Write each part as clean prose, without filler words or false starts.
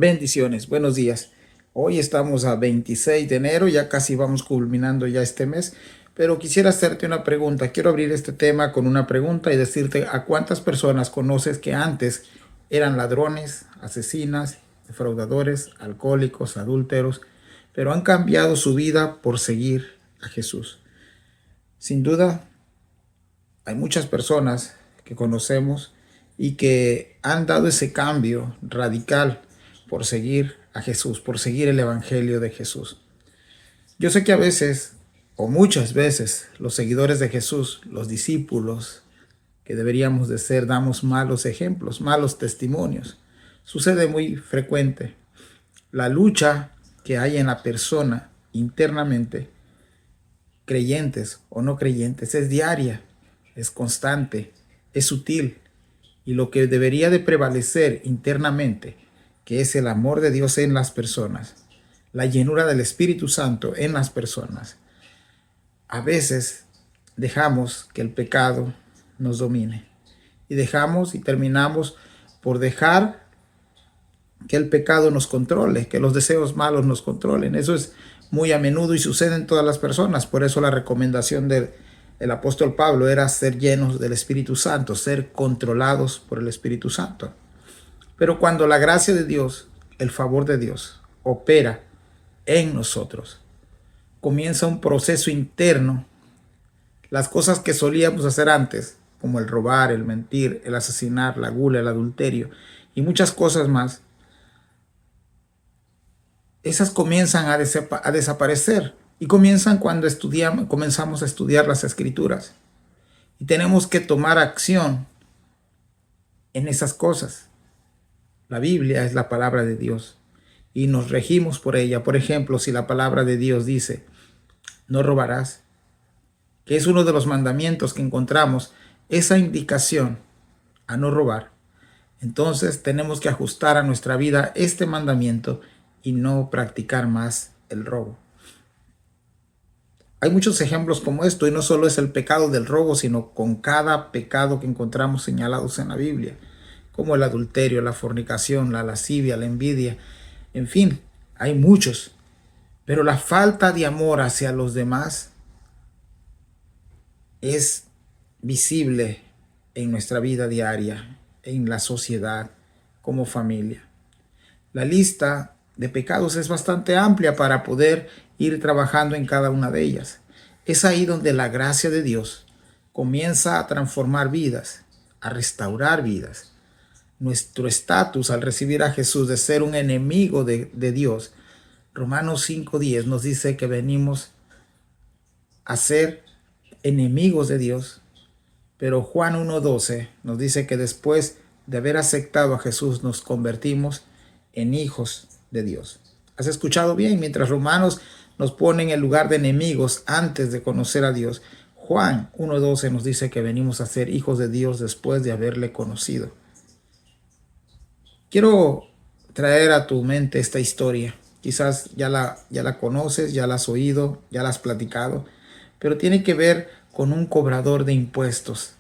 Bendiciones, buenos días. Hoy estamos a 26 de enero, ya casi vamos culminando ya este mes, pero quisiera hacerte una pregunta. Quiero abrir este tema con una pregunta y decirte a cuántas personas conoces que antes eran ladrones, asesinas, defraudadores, alcohólicos, adúlteros, pero han cambiado su vida por seguir a Jesús. Sin duda, hay muchas personas que conocemos y que han dado ese cambio radical por seguir a Jesús, por seguir el Evangelio de Jesús. Yo sé que a veces, o muchas veces, los seguidores de Jesús, los discípulos que deberíamos de ser, damos malos ejemplos, malos testimonios. Sucede muy frecuente. La lucha que hay en la persona internamente, creyentes o no creyentes, es diaria, es constante, es sutil. Y lo que debería de prevalecer internamente, que es el amor de Dios en las personas, la llenura del Espíritu Santo en las personas, a veces dejamos que el pecado nos domine. Y dejamos y terminamos por dejar que el pecado nos controle, que los deseos malos nos controlen. Eso es muy a menudo y sucede en todas las personas. Por eso la recomendación del apóstol Pablo era ser llenos del Espíritu Santo, ser controlados por el Espíritu Santo. Pero cuando la gracia de Dios, el favor de Dios, opera en nosotros, comienza un proceso interno. Las cosas que solíamos hacer antes, como el robar, el mentir, el asesinar, la gula, el adulterio y muchas cosas más, esas comienzan a desaparecer. Y comienzan cuando comenzamos a estudiar las Escrituras. Y tenemos que tomar acción en esas cosas. La Biblia es la palabra de Dios y nos regimos por ella. Por ejemplo, si la palabra de Dios dice, no robarás, que es uno de los mandamientos que encontramos, esa indicación a no robar, entonces tenemos que ajustar a nuestra vida este mandamiento y no practicar más el robo. Hay muchos ejemplos como esto, y no solo es el pecado del robo, sino con cada pecado que encontramos señalados en la Biblia, como el adulterio, la fornicación, la lascivia, la envidia, en fin, hay muchos. Pero la falta de amor hacia los demás es visible en nuestra vida diaria, en la sociedad, como familia. La lista de pecados es bastante amplia para poder ir trabajando en cada una de ellas. Es ahí donde la gracia de Dios comienza a transformar vidas, a restaurar vidas. Nuestro estatus al recibir a Jesús de ser un enemigo de Dios, Romanos 5:10 nos dice que venimos a ser enemigos de Dios, pero Juan 1:12 nos dice que después de haber aceptado a Jesús nos convertimos en hijos de Dios. ¿Has escuchado bien? Mientras Romanos nos pone en el lugar de enemigos antes de conocer a Dios, Juan 1:12 nos dice que venimos a ser hijos de Dios después de haberle conocido. Quiero traer a tu mente esta historia. Quizás ya la conoces, ya la has oído, ya la has platicado, pero tiene que ver con un cobrador de impuestos.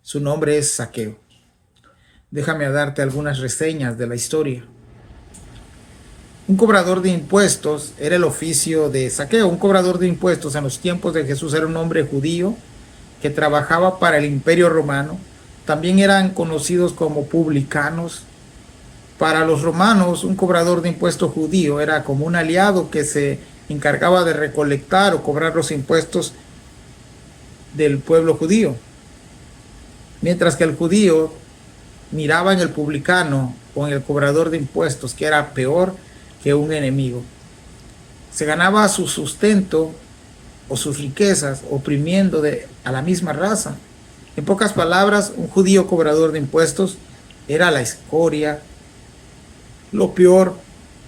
Su nombre es Zaqueo. Déjame darte algunas reseñas de la historia. Un cobrador de impuestos era el oficio de Zaqueo. Un cobrador de impuestos en los tiempos de Jesús era un hombre judío que trabajaba para el Imperio Romano. También eran conocidos como publicanos. Para los romanos, un cobrador de impuestos judío era como un aliado que se encargaba de recolectar o cobrar los impuestos del pueblo judío. Mientras que el judío miraba en el publicano o en el cobrador de impuestos, que era peor que un enemigo. Se ganaba su sustento o sus riquezas oprimiendo a la misma raza. En pocas palabras, un judío cobrador de impuestos era la escoria, lo peor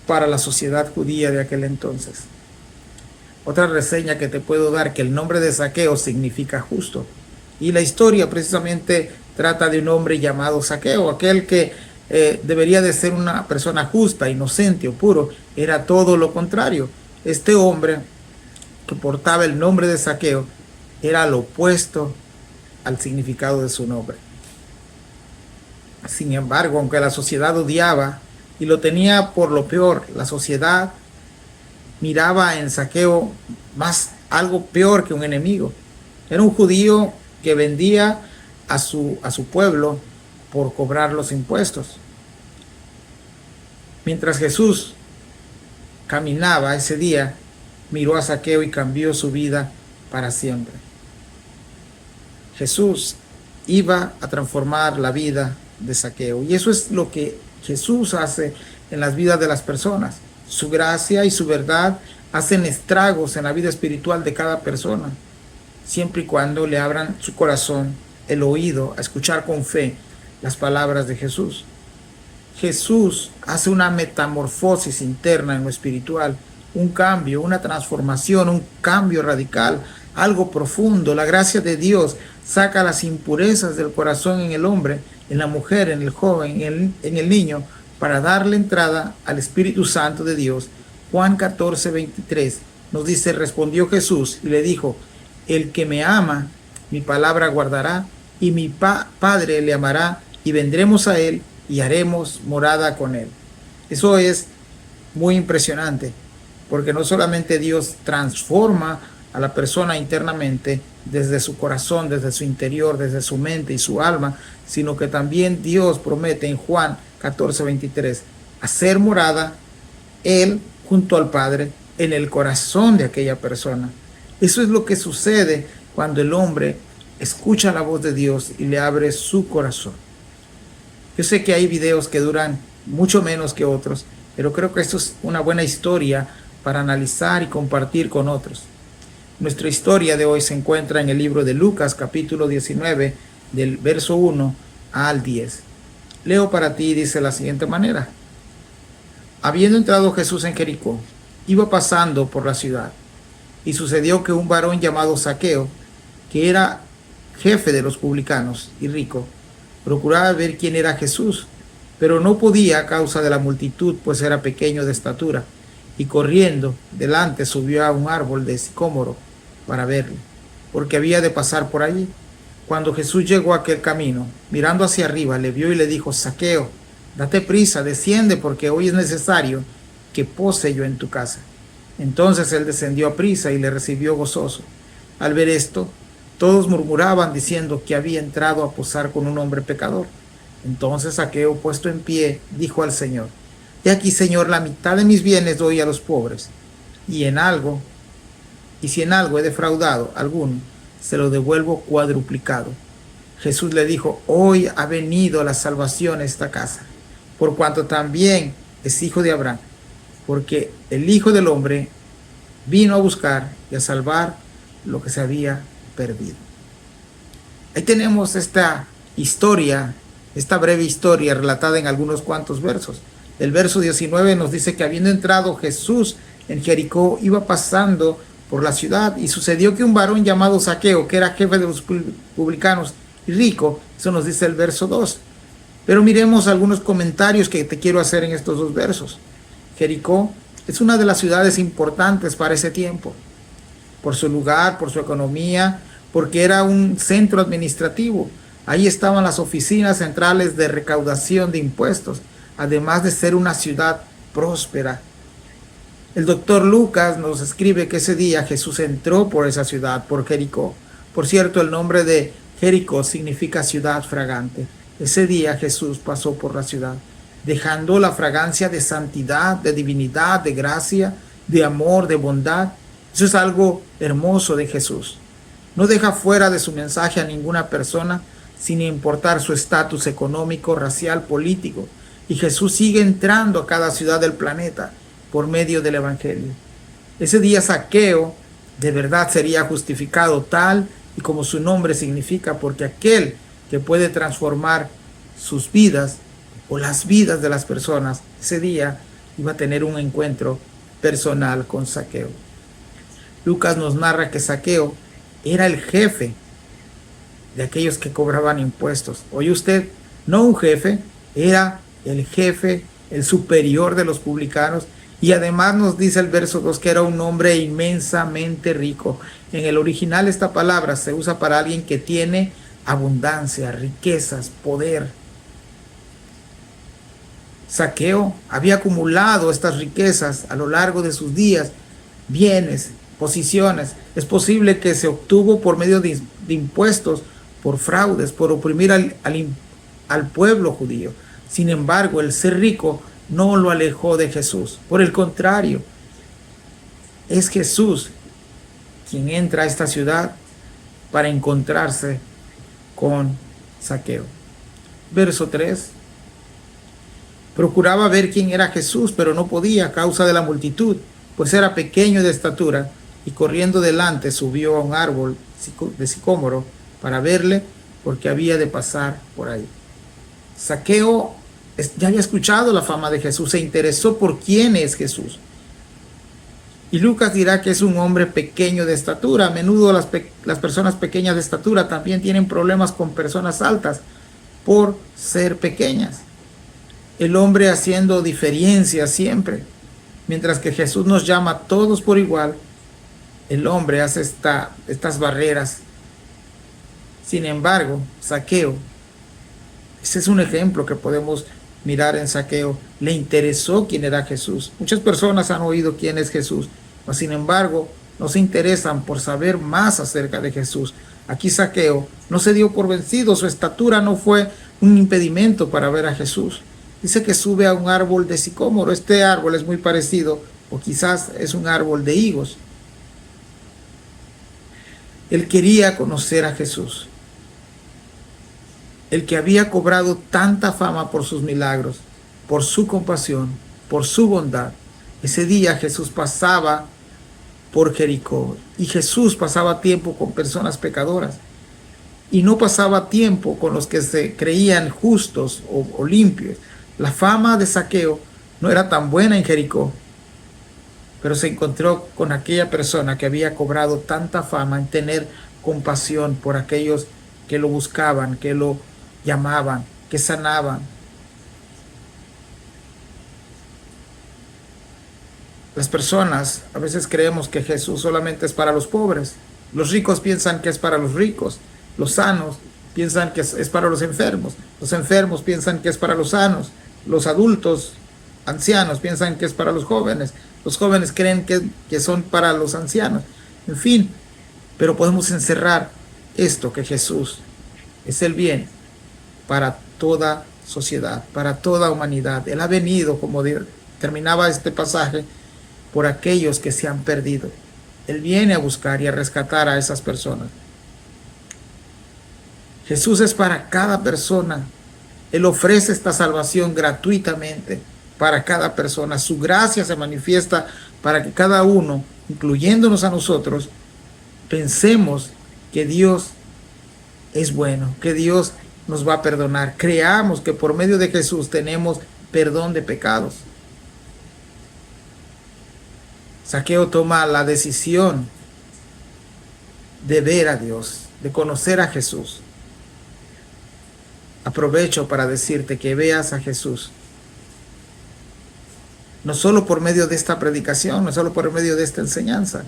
para la sociedad judía de aquel entonces. Otra reseña que te puedo dar, que el nombre de Zaqueo significa justo. Y la historia precisamente trata de un hombre llamado Zaqueo, aquel que debería de ser una persona justa, inocente o puro. Era todo lo contrario. Este hombre que portaba el nombre de Zaqueo era lo opuesto al significado de su nombre. Sin embargo, aunque la sociedad odiaba y lo tenía por lo peor, la sociedad miraba en Zaqueo más algo peor que un enemigo. Era un judío que vendía a su pueblo por cobrar los impuestos. Mientras Jesús caminaba ese día, miró a Zaqueo y cambió su vida para siempre. Jesús iba a transformar la vida de Zaqueo, y eso es lo que Jesús hace en las vidas de las personas. Su gracia y su verdad hacen estragos en la vida espiritual de cada persona, siempre y cuando le abran su corazón, el oído, a escuchar con fe las palabras de Jesús. Jesús hace una metamorfosis interna en lo espiritual, un cambio, una transformación, un cambio radical, algo profundo. La gracia de Dios saca las impurezas del corazón en el hombre, en la mujer, en el joven, en el niño, para darle entrada al Espíritu Santo de Dios. Juan 14:23 nos dice: respondió Jesús y le dijo: el que me ama, mi palabra guardará, y mi Padre le amará, y vendremos a él y haremos morada con él. Eso es muy impresionante, porque no solamente Dios transforma a la persona internamente, desde su corazón, desde su interior, desde su mente y su alma, sino que también Dios promete en Juan 14:23 hacer morada él junto al Padre en el corazón de aquella persona. Eso es lo que sucede cuando el hombre escucha la voz de Dios y le abre su corazón. Yo sé que hay videos que duran mucho menos que otros, pero creo que esto es una buena historia para analizar y compartir con otros. Nuestra historia de hoy se encuentra en el libro de Lucas, capítulo 19, del verso 1 al 10. Leo para ti, dice de la siguiente manera: habiendo entrado Jesús en Jericó, iba pasando por la ciudad, y sucedió que un varón llamado Zaqueo, que era jefe de los publicanos y rico, procuraba ver quién era Jesús, pero no podía a causa de la multitud, pues era pequeño de estatura, y corriendo delante subió a un árbol de sicómoro para verle, porque había de pasar por allí. Cuando Jesús llegó a aquel camino, mirando hacia arriba, le vio y le dijo: Zaqueo, date prisa, desciende, porque hoy es necesario que pose yo en tu casa. Entonces él descendió a prisa y le recibió gozoso. Al ver esto, todos murmuraban diciendo que había entrado a posar con un hombre pecador. Entonces Zaqueo, puesto en pie, dijo al Señor: he aquí, Señor, la mitad de mis bienes doy a los pobres, y si en algo he defraudado a alguno, se lo devuelvo cuadruplicado. Jesús le dijo: hoy ha venido la salvación a esta casa, por cuanto también es hijo de Abraham, porque el Hijo del Hombre vino a buscar y a salvar lo que se había perdido. Ahí tenemos esta historia, esta breve historia relatada en algunos cuantos versos. El verso 19 nos dice que habiendo entrado Jesús en Jericó, iba pasando por la ciudad, y sucedió que un varón llamado Zaqueo, que era jefe de los publicanos y rico, eso nos dice el verso 2. Pero miremos algunos comentarios que te quiero hacer en estos dos versos. Jericó es una de las ciudades importantes para ese tiempo, por su lugar, por su economía, porque era un centro administrativo. Ahí estaban las oficinas centrales de recaudación de impuestos, además de ser una ciudad próspera. El doctor Lucas nos escribe que ese día Jesús entró por esa ciudad, por Jericó. Por cierto, el nombre de Jericó significa ciudad fragante. Ese día Jesús pasó por la ciudad, dejando la fragancia de santidad, de divinidad, de gracia, de amor, de bondad. Eso es algo hermoso de Jesús. No deja fuera de su mensaje a ninguna persona, sin importar su estatus económico, racial, político. Y Jesús sigue entrando a cada ciudad del planeta por medio del Evangelio. Ese día Zaqueo de verdad sería justificado tal y como su nombre significa, porque aquel que puede transformar sus vidas o las vidas de las personas, ese día iba a tener un encuentro personal con Zaqueo. Lucas nos narra que Zaqueo era el jefe de aquellos que cobraban impuestos. Oye usted, no un jefe, era el jefe, el superior de los publicanos. Y además nos dice el verso 2 que era un hombre inmensamente rico. En el original esta palabra se usa para alguien que tiene abundancia, riquezas, poder. Zaqueo había acumulado estas riquezas a lo largo de sus días, bienes, posiciones. Es posible que se obtuvo por medio de impuestos, por fraudes, por oprimir al pueblo judío. Sin embargo, el ser rico no lo alejó de Jesús. Por el contrario, es Jesús quien entra a esta ciudad para encontrarse con Zaqueo. Verso 3. Procuraba ver quién era Jesús, pero no podía a causa de la multitud, pues era pequeño de estatura, y corriendo delante subió a un árbol de sicómoro para verle, porque había de pasar por ahí. Zaqueo ya había escuchado la fama de Jesús, se interesó por quién es Jesús. Y Lucas dirá que es un hombre pequeño de estatura. A menudo las personas pequeñas de estatura también tienen problemas con personas altas por ser pequeñas. El hombre haciendo diferencia siempre. Mientras que Jesús nos llama a todos por igual, el hombre hace estas barreras. Sin embargo, Zaqueo, ese es un ejemplo que podemos mirar en Zaqueo. Le interesó quién era Jesús. Muchas personas han oído quién es Jesús, pero sin embargo no se interesan por saber más acerca de Jesús. Aquí Zaqueo no se dio por vencido. Su estatura no fue un impedimento para ver a Jesús. Dice que sube a un árbol de sicómoro. Este árbol es muy parecido, o quizás es un árbol de higos. Él quería conocer a Jesús, el que había cobrado tanta fama por sus milagros, por su compasión, por su bondad. Ese día Jesús pasaba por Jericó, y Jesús pasaba tiempo con personas pecadoras, y no pasaba tiempo con los que se creían justos o limpios. La fama de Zaqueo no era tan buena en Jericó, pero se encontró con aquella persona que había cobrado tanta fama en tener compasión por aquellos que lo buscaban, que lo llamaban, que sanaban. Las personas a veces creemos que Jesús solamente es para los pobres. Los ricos piensan que es para los ricos. Los sanos piensan que es para los enfermos. Los enfermos piensan que es para los sanos. Los adultos, ancianos, piensan que es para los jóvenes. Los jóvenes creen que son para los ancianos. En fin, pero podemos encerrar esto, que Jesús es el bien para toda sociedad, para toda humanidad. Él ha venido, como terminaba este pasaje, por aquellos que se han perdido. Él viene a buscar y a rescatar a esas personas. Jesús es para cada persona. Él ofrece esta salvación gratuitamente para cada persona. Su gracia se manifiesta para que cada uno, incluyéndonos a nosotros, pensemos que Dios es bueno, que Dios nos va a perdonar. Creamos que por medio de Jesús tenemos perdón de pecados. Zaqueo toma la decisión de ver a Dios, de conocer a Jesús. Aprovecho para decirte que veas a Jesús, no solo por medio de esta predicación, no solo por medio de esta enseñanza.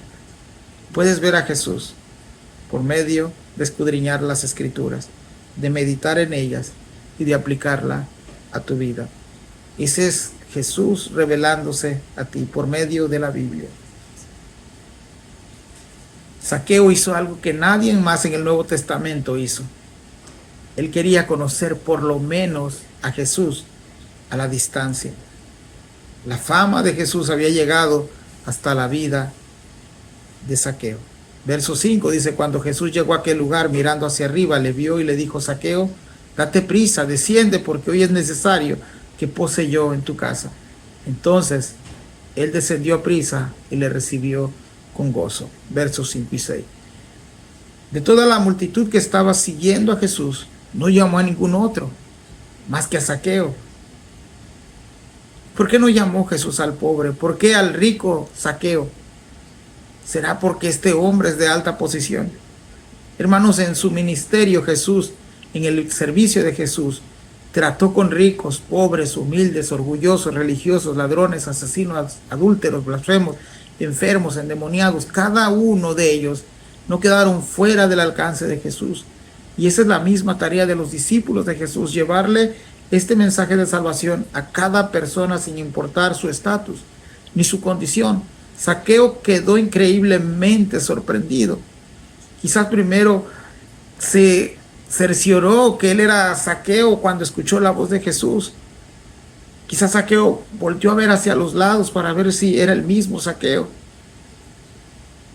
Puedes ver a Jesús por medio de escudriñar las Escrituras, de meditar en ellas y de aplicarla a tu vida. Ese es Jesús revelándose a ti por medio de la Biblia. Zaqueo hizo algo que nadie más en el Nuevo Testamento hizo. Él quería conocer por lo menos a Jesús a la distancia. La fama de Jesús había llegado hasta la vida de Zaqueo. Verso 5 dice: cuando Jesús llegó a aquel lugar, mirando hacia arriba, le vio y le dijo: Zaqueo, date prisa, desciende, porque hoy es necesario que pose yo en tu casa. Entonces él descendió a prisa y le recibió con gozo. Versos 5 y 6. De toda la multitud que estaba siguiendo a Jesús, no llamó a ningún otro más que a Zaqueo. ¿Por qué no llamó Jesús al pobre? ¿Por qué al rico Zaqueo? ¿Será porque este hombre es de alta posición? Hermanos, en su ministerio Jesús, en el servicio de Jesús, trató con ricos, pobres, humildes, orgullosos, religiosos, ladrones, asesinos, adúlteros, blasfemos, enfermos, endemoniados. Cada uno de ellos no quedaron fuera del alcance de Jesús. Y esa es la misma tarea de los discípulos de Jesús: llevarle este mensaje de salvación a cada persona sin importar su estatus ni su condición. Zaqueo quedó increíblemente sorprendido. Quizás primero se cercioró que él era Zaqueo cuando escuchó la voz de Jesús. Quizás Zaqueo volteó a ver hacia los lados para ver si era el mismo Zaqueo.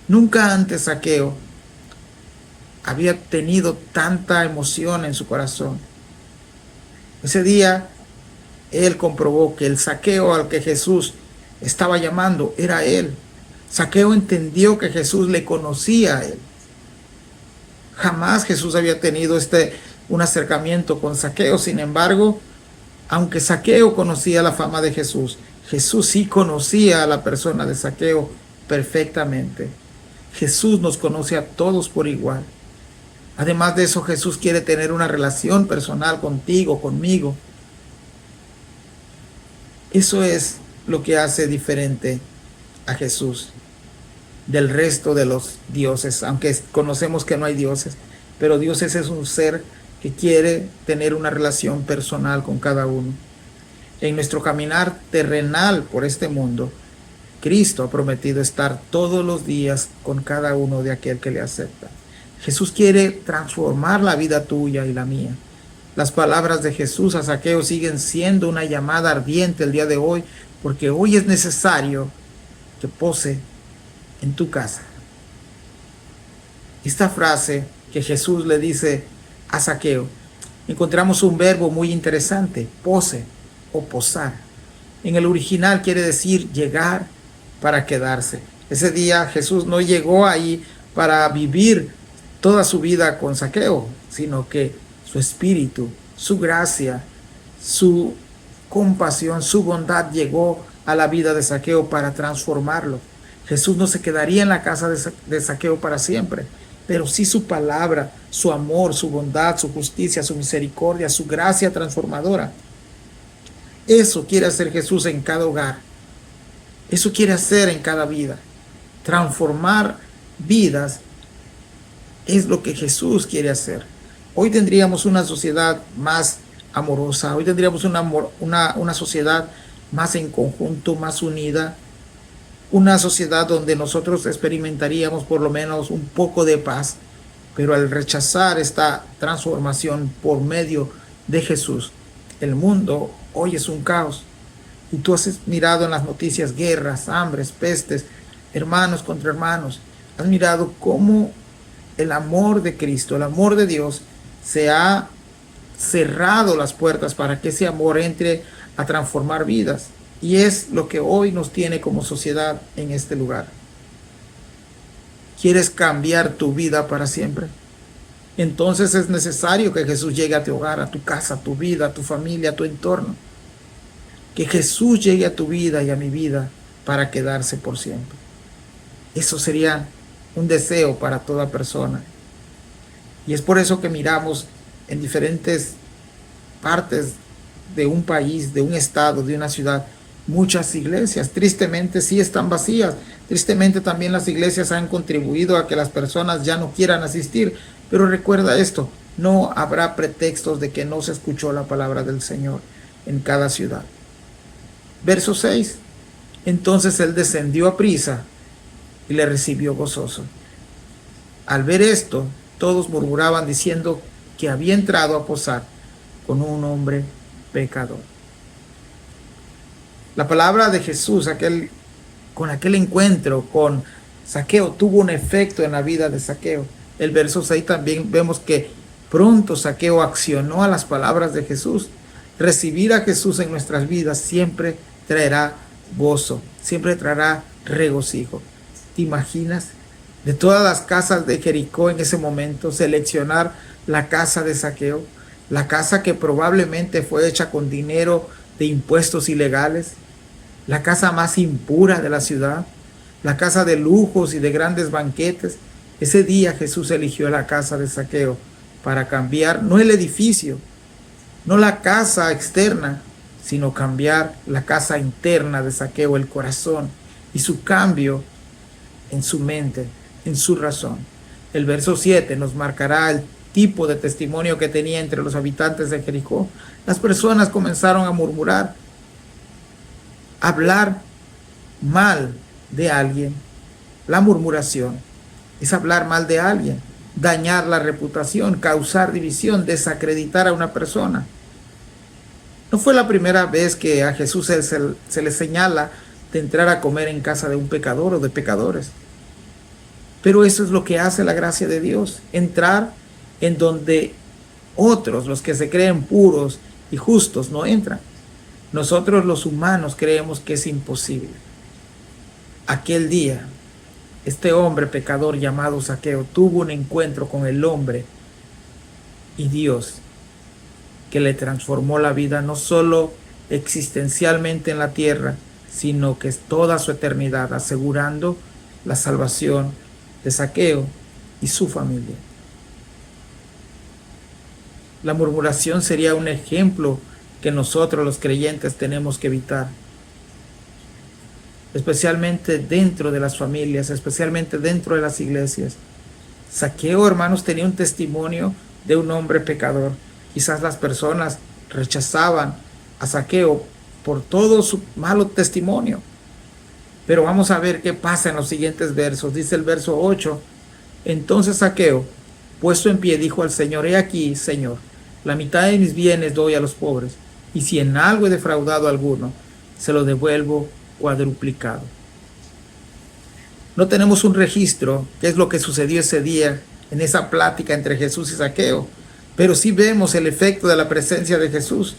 Nunca antes Zaqueo había tenido tanta emoción en su corazón. Ese día él comprobó que el Zaqueo al que Jesús estaba llamando era él. Zaqueo entendió que Jesús le conocía a él. Jamás Jesús había tenido un acercamiento con Zaqueo. Sin embargo, aunque Zaqueo conocía la fama de Jesús, Jesús sí conocía a la persona de Zaqueo perfectamente. Jesús nos conoce a todos por igual. Además de eso, Jesús quiere tener una relación personal contigo, conmigo. Eso es lo que hace diferente a Jesús del resto de los dioses, aunque conocemos que no hay dioses, pero Dios es un ser que quiere tener una relación personal con cada uno. En nuestro caminar terrenal por este mundo, Cristo ha prometido estar todos los días con cada uno de aquel que le acepta. Jesús quiere transformar la vida tuya y la mía. Las palabras de Jesús a Zaqueo siguen siendo una llamada ardiente el día de hoy, porque hoy es necesario que pose en tu casa. Esta frase que Jesús le dice a Zaqueo, encontramos un verbo muy interesante, pose o posar. En el original quiere decir llegar para quedarse. Ese día Jesús no llegó ahí para vivir toda su vida con Zaqueo, sino que su espíritu, su gracia, su compasión, su bondad llegó a la vida de Zaqueo para transformarlo. Jesús no se quedaría en la casa de Zaqueo para siempre, pero sí su palabra, su amor, su bondad, su justicia, su misericordia, su gracia transformadora. Eso quiere hacer Jesús en cada hogar. Eso quiere hacer en cada vida. Transformar vidas es lo que Jesús quiere hacer. Hoy tendríamos una sociedad más amorosa. Hoy tendríamos una sociedad más en conjunto, más unida. Una sociedad donde nosotros experimentaríamos por lo menos un poco de paz. Pero al rechazar esta transformación por medio de Jesús, el mundo hoy es un caos. Y tú has mirado en las noticias guerras, hambres, pestes, hermanos contra hermanos. Has mirado cómo el amor de Cristo, el amor de Dios, se ha cerrado las puertas para que ese amor entre a transformar vidas. Y es lo que hoy nos tiene como sociedad en este lugar. ¿Quieres cambiar tu vida para siempre? Entonces es necesario que Jesús llegue a tu hogar, a tu casa, a tu vida, a tu familia, a tu entorno. Que Jesús llegue a tu vida y a mi vida para quedarse por siempre. Eso sería un deseo para toda persona. Y es por eso que miramos en diferentes partes de un país, de un estado, de una ciudad, muchas iglesias. Tristemente sí están vacías. Tristemente también las iglesias han contribuido a que las personas ya no quieran asistir. Pero recuerda esto, no habrá pretextos de que no se escuchó la palabra del Señor en cada ciudad. Verso 6. Entonces él descendió a prisa y le recibió gozoso. Al ver esto, todos murmuraban diciendo que había entrado a posar con un hombre pecador. La palabra de Jesús, con aquel encuentro con Zaqueo, tuvo un efecto en la vida de Zaqueo. El verso 6 también vemos que pronto Zaqueo accionó a las palabras de Jesús. Recibir a Jesús en nuestras vidas siempre traerá gozo, siempre traerá regocijo. ¿Te imaginas? De todas las casas de Jericó en ese momento, seleccionar la casa de Zaqueo, la casa que probablemente fue hecha con dinero de impuestos ilegales, la casa más impura de la ciudad, la casa de lujos y de grandes banquetes. Ese día Jesús eligió la casa de Zaqueo para cambiar, no el edificio, no la casa externa, sino cambiar la casa interna de Zaqueo, el corazón, y su cambio en su mente, en su razón. El verso 7 nos marcará tipo de testimonio que tenía entre los habitantes de Jericó, las personas comenzaron a murmurar, a hablar mal de alguien. La murmuración es hablar mal de alguien, dañar la reputación, causar división, desacreditar a una persona. No fue la primera vez que a Jesús se le señala de entrar a comer en casa de un pecador o de pecadores. Pero eso es lo que hace la gracia de Dios, entrar en donde otros, los que se creen puros y justos, no entran. Nosotros los humanos creemos que es imposible. Aquel día, este hombre pecador llamado Zaqueo tuvo un encuentro con el hombre y Dios, que le transformó la vida no solo existencialmente en la tierra, sino que es toda su eternidad, asegurando la salvación de Zaqueo y su familia. La murmuración sería un ejemplo que nosotros los creyentes tenemos que evitar, especialmente dentro de las familias, especialmente dentro de las iglesias. Zaqueo, hermanos, tenía un testimonio de un hombre pecador. Quizás las personas rechazaban a Zaqueo por todo su malo testimonio. Pero vamos a ver qué pasa en los siguientes versos. Dice el verso 8. Entonces Zaqueo, puesto en pie, dijo al Señor: He aquí, Señor, la mitad de mis bienes doy a los pobres, y si en algo he defraudado a alguno, se lo devuelvo cuadruplicado. No tenemos un registro qué es lo que sucedió ese día en esa plática entre Jesús y Zaqueo, pero sí vemos el efecto de la presencia de Jesús.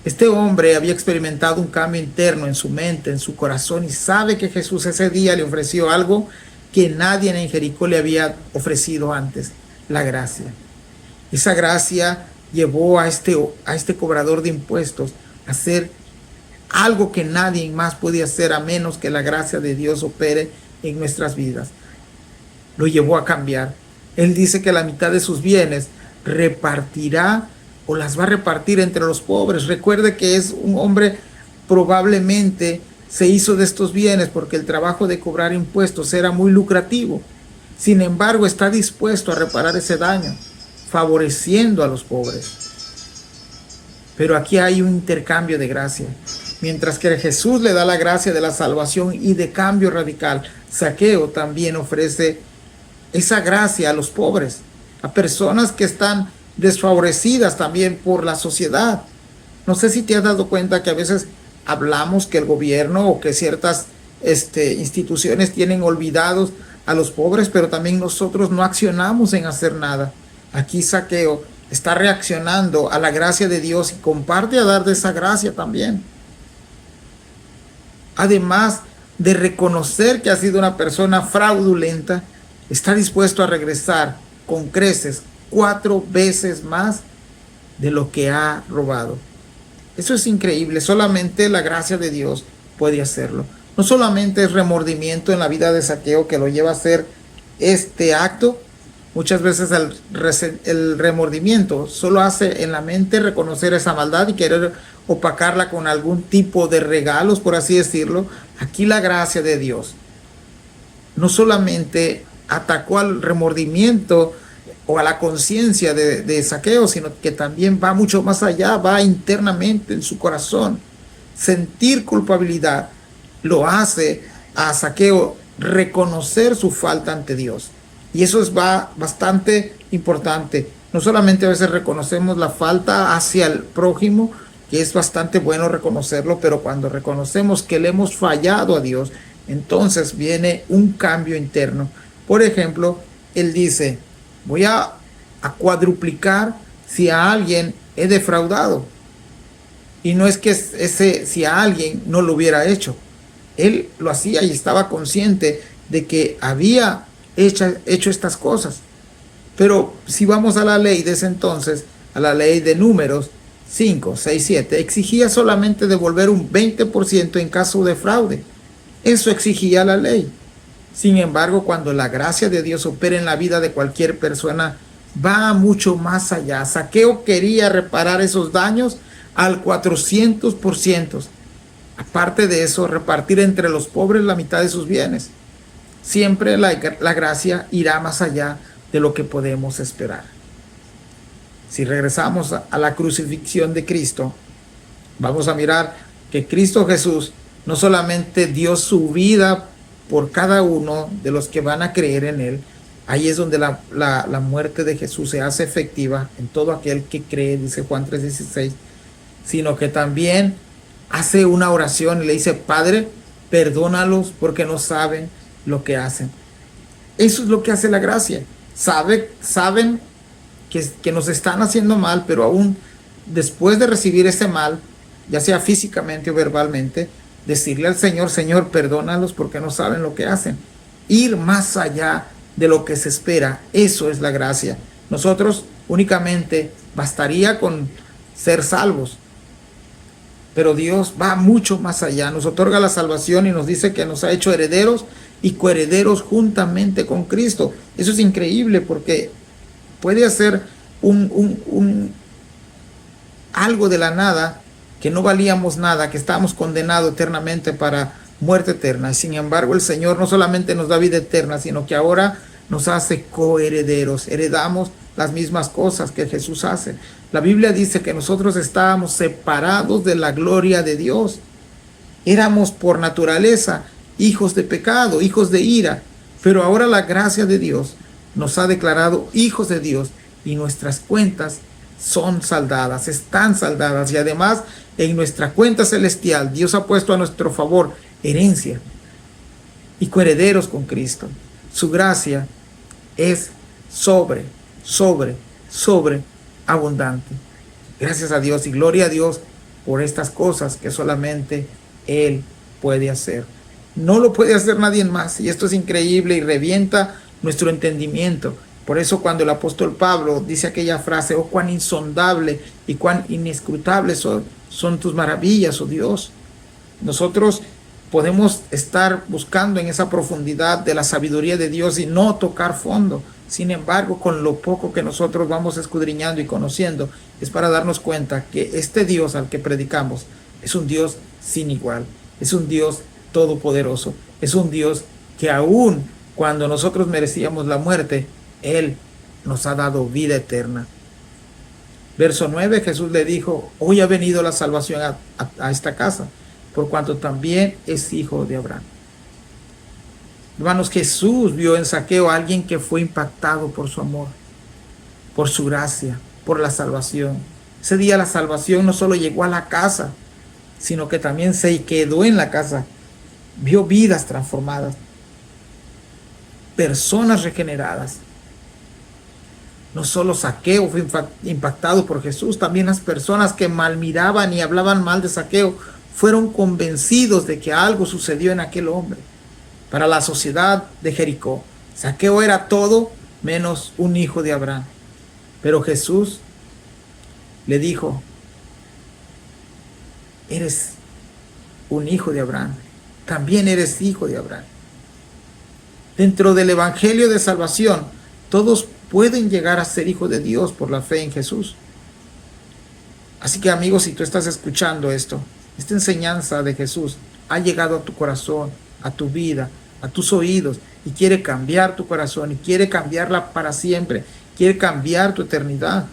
Este hombre había experimentado un cambio interno en su mente, en su corazón, y sabe que Jesús ese día le ofreció algo que nadie en Jericó le había ofrecido antes: la gracia. Esa gracia llevó a este cobrador de impuestos a hacer algo que nadie más podía hacer a menos que la gracia de Dios opere en nuestras vidas. Lo llevó a cambiar. Él dice que la mitad de sus bienes repartirá o las va a repartir entre los pobres. Recuerde que es un hombre, probablemente se hizo de estos bienes porque el trabajo de cobrar impuestos era muy lucrativo. Sin embargo, está dispuesto a reparar ese daño, favoreciendo a los pobres. Pero aquí hay un intercambio de gracia. Mientras que Jesús le da la gracia de la salvación y de cambio radical, Zaqueo también ofrece esa gracia a los pobres, a personas que están desfavorecidas también por la sociedad. No sé si te has dado cuenta que a veces hablamos que el gobierno o que ciertas instituciones tienen olvidados a los pobres, pero también nosotros no accionamos en hacer nada. Aquí Zaqueo está reaccionando a la gracia de Dios y comparte a dar de esa gracia también. Además de reconocer que ha sido una persona fraudulenta, está dispuesto a regresar con creces 4 veces más de lo que ha robado. Eso es increíble. Solamente la gracia de Dios puede hacerlo. No solamente es remordimiento en la vida de Zaqueo que lo lleva a hacer este acto. Muchas veces el remordimiento solo hace en la mente reconocer esa maldad y querer opacarla con algún tipo de regalos, por así decirlo. Aquí la gracia de Dios no solamente atacó al remordimiento o a la conciencia de Zaqueo, sino que también va mucho más allá, va internamente en su corazón. Sentir culpabilidad lo hace a Zaqueo reconocer su falta ante Dios. Y eso es bastante importante. No solamente a veces reconocemos la falta hacia el prójimo, que es bastante bueno reconocerlo, pero cuando reconocemos que le hemos fallado a Dios, entonces viene un cambio interno. Por ejemplo, él dice: voy a cuadruplicar si a alguien he defraudado. Y no es que si a alguien no lo hubiera hecho. Él lo hacía y estaba consciente de que había hecho estas cosas. Pero si vamos a la ley de ese entonces, a la ley de Números 5, 6, 7, exigía solamente devolver un 20% en caso de fraude. Eso exigía la ley. Sin embargo, cuando la gracia de Dios opera en la vida de cualquier persona, va mucho más allá. Zaqueo quería reparar esos daños al 400%. Aparte de eso, repartir entre los pobres la mitad de sus bienes. Siempre la gracia irá más allá de lo que podemos esperar. Si regresamos a la crucifixión de Cristo, vamos a mirar que Cristo Jesús no solamente dio su vida por cada uno de los que van a creer en Él. Ahí es donde la muerte de Jesús se hace efectiva en todo aquel que cree, dice Juan 3:16, sino que también hace una oración y le dice: Padre, perdónalos porque no saben lo que hacen. Eso es lo que hace la gracia. Saben que nos están haciendo mal, pero aún después de recibir ese mal, ya sea físicamente o verbalmente, decirle al Señor: Señor, perdónalos porque no saben lo que hacen. Ir más allá de lo que se espera, eso es la gracia. Nosotros únicamente bastaría con ser salvos, pero Dios va mucho más allá. Nos otorga la salvación y nos dice que nos ha hecho herederos y coherederos juntamente con Cristo. Eso es increíble, porque puede hacer algo de la nada, que no valíamos nada, que estábamos condenados eternamente para muerte eterna. Sin embargo, el Señor no solamente nos da vida eterna, sino que ahora nos hace coherederos. Heredamos las mismas cosas que Jesús hace. La Biblia dice que nosotros estábamos separados de la gloria de Dios. Éramos por naturaleza hijos de pecado, hijos de ira, pero ahora la gracia de Dios nos ha declarado hijos de Dios y nuestras cuentas son saldadas, están saldadas, y además en nuestra cuenta celestial Dios ha puesto a nuestro favor herencia y coherederos con Cristo. Su gracia es sobre abundante. Gracias a Dios y gloria a Dios por estas cosas que solamente Él puede hacer. No lo puede hacer nadie más, y esto es increíble y revienta nuestro entendimiento. Por eso cuando el apóstol Pablo dice aquella frase: oh, cuán insondable y cuán inescrutable son tus maravillas, oh Dios. Nosotros podemos estar buscando en esa profundidad de la sabiduría de Dios y no tocar fondo. Sin embargo, con lo poco que nosotros vamos escudriñando y conociendo, es para darnos cuenta que este Dios al que predicamos es un Dios sin igual, es un Dios todopoderoso, es un Dios que aún cuando nosotros merecíamos la muerte, Él nos ha dado vida eterna. Verso 9, Jesús le dijo: hoy ha venido la salvación a esta casa, por cuanto también es hijo de Abraham. Hermanos, Jesús vio en Zaqueo a alguien que fue impactado por su amor, por su gracia, por la salvación. Ese día la salvación no solo llegó a la casa, sino que también se quedó en la casa. Vio vidas transformadas, personas regeneradas. No solo Zaqueo fue impactado por Jesús, también las personas que malmiraban y hablaban mal de Zaqueo fueron convencidos de que algo sucedió en aquel hombre. Para la sociedad de Jericó, Zaqueo era todo menos un hijo de Abraham. Pero Jesús le dijo: eres un hijo de Abraham, también eres hijo de Abraham. Dentro del evangelio de salvación, todos pueden llegar a ser hijos de Dios por la fe en Jesús. Así que, amigos, si tú estás escuchando esta enseñanza de Jesús ha llegado a tu corazón, a tu vida, a tus oídos, y quiere cambiar tu corazón y quiere cambiarla para siempre, quiere cambiar tu eternidad.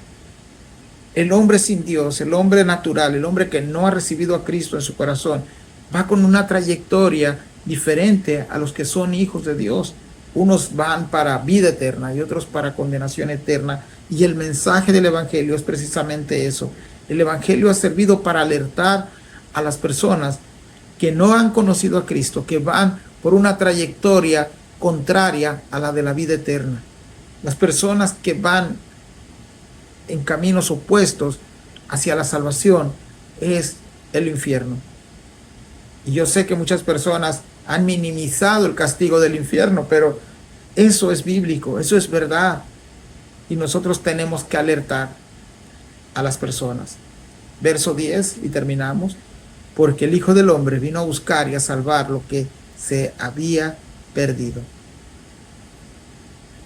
El hombre sin Dios, el hombre natural, el hombre que no ha recibido a Cristo en su corazón, va con una trayectoria diferente a los que son hijos de Dios. Unos van para vida eterna y otros para condenación eterna. Y el mensaje del evangelio es precisamente eso. El evangelio ha servido para alertar a las personas que no han conocido a Cristo, que van por una trayectoria contraria a la de la vida eterna. Las personas que van en caminos opuestos hacia la salvación es el infierno. Y yo sé que muchas personas han minimizado el castigo del infierno, pero eso es bíblico, eso es verdad. Y nosotros tenemos que alertar a las personas. Verso 10, y terminamos. Porque el Hijo del Hombre vino a buscar y a salvar lo que se había perdido.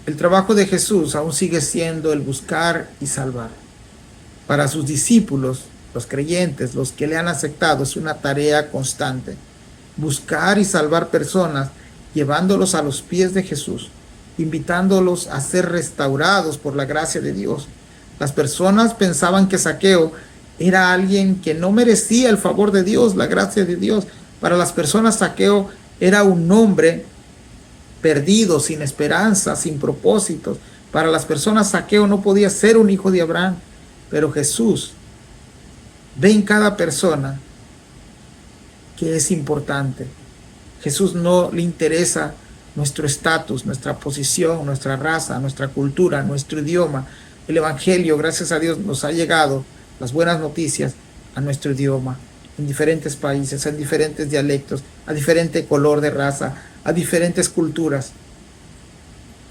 El trabajo de Jesús aún sigue siendo el buscar y salvar. Para sus discípulos, los creyentes, los que le han aceptado, es una tarea constante. Buscar y salvar personas, llevándolos a los pies de Jesús, invitándolos a ser restaurados por la gracia de Dios, Las personas pensaban que Zaqueo era alguien que no merecía el favor de Dios, la gracia de Dios. Para las personas, Zaqueo era un hombre perdido, sin esperanza, sin propósitos. Para las personas, Zaqueo no podía ser un hijo de Abraham, pero Jesús ve en cada persona que es importante. Jesús no le interesa nuestro estatus, nuestra posición, nuestra raza, nuestra cultura, nuestro idioma. El Evangelio, gracias a Dios, nos ha llegado, las buenas noticias, a nuestro idioma, en diferentes países, en diferentes dialectos, a diferente color de raza, a diferentes culturas,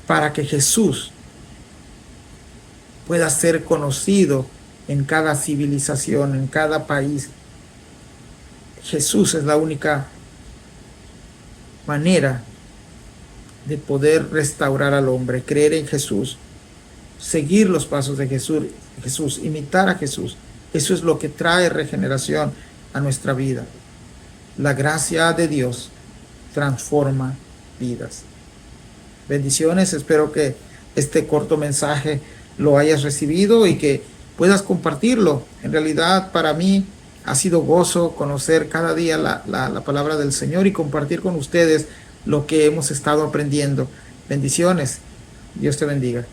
para que Jesús pueda ser conocido en cada civilización, en cada país. Jesús es la única manera de poder restaurar al hombre, creer en Jesús, seguir los pasos de Jesús, imitar a Jesús. Eso es lo que trae regeneración a nuestra vida. La gracia de Dios transforma vidas. Bendiciones, espero que este corto mensaje lo hayas recibido y que puedas compartirlo. En realidad, para mí ha sido gozo conocer cada día la palabra del Señor y compartir con ustedes lo que hemos estado aprendiendo. Bendiciones. Dios te bendiga.